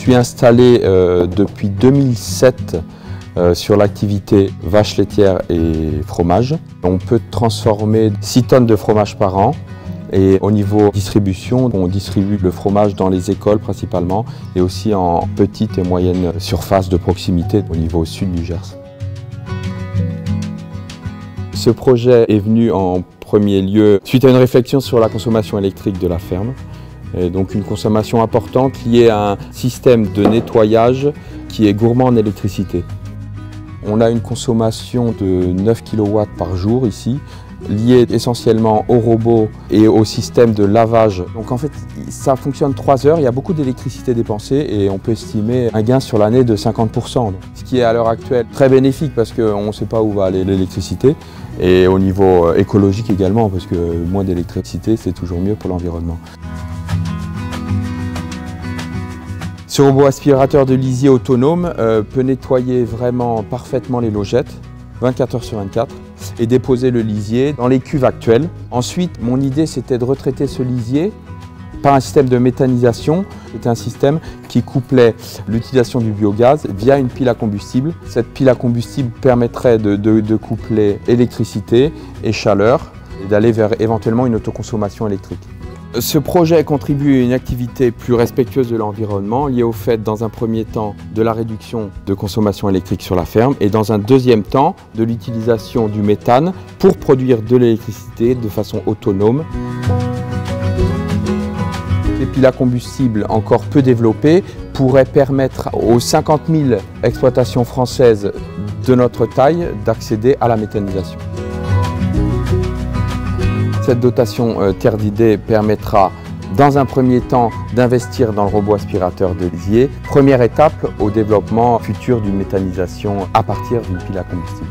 suis installé depuis 2007 sur l'activité vache laitière et fromage. On peut transformer 6 tonnes de fromage par an. Et au niveau distribution, on distribue le fromage dans les écoles principalement et aussi en petite et moyenne surface de proximité au niveau sud du Gers. Ce projet est venu en premier lieu suite à une réflexion sur la consommation électrique de la ferme. Et donc une consommation importante liée à un système de nettoyage qui est gourmand en électricité. On a une consommation de 9 kW par jour ici, liée essentiellement au robot et au système de lavage. Donc en fait, ça fonctionne 3 heures, il y a beaucoup d'électricité dépensée et on peut estimer un gain sur l'année de 50%. Ce qui est à l'heure actuelle très bénéfique parce qu'on ne sait pas où va aller l'électricité et au niveau écologique également parce que moins d'électricité c'est toujours mieux pour l'environnement. Ce robot aspirateur de lisier autonome peut nettoyer vraiment parfaitement les logettes, 24 heures sur 24, et déposer le lisier dans les cuves actuelles. Ensuite, mon idée c'était de retraiter ce lisier par un système de méthanisation. C'était un système qui couplait l'utilisation du biogaz via une pile à combustible. Cette pile à combustible permettrait de coupler électricité et chaleur et d'aller vers éventuellement une autoconsommation électrique. Ce projet contribue à une activité plus respectueuse de l'environnement liée au fait, dans un premier temps, de la réduction de consommation électrique sur la ferme et dans un deuxième temps, de l'utilisation du méthane pour produire de l'électricité de façon autonome. Les piles à combustible encore peu développées pourraient permettre aux 50 000 exploitations françaises de notre taille d'accéder à la méthanisation. Cette dotation Terre d'idées permettra dans un premier temps d'investir dans le robot aspirateur de lisier. Première étape au développement futur d'une méthanisation à partir d'une pile à combustible.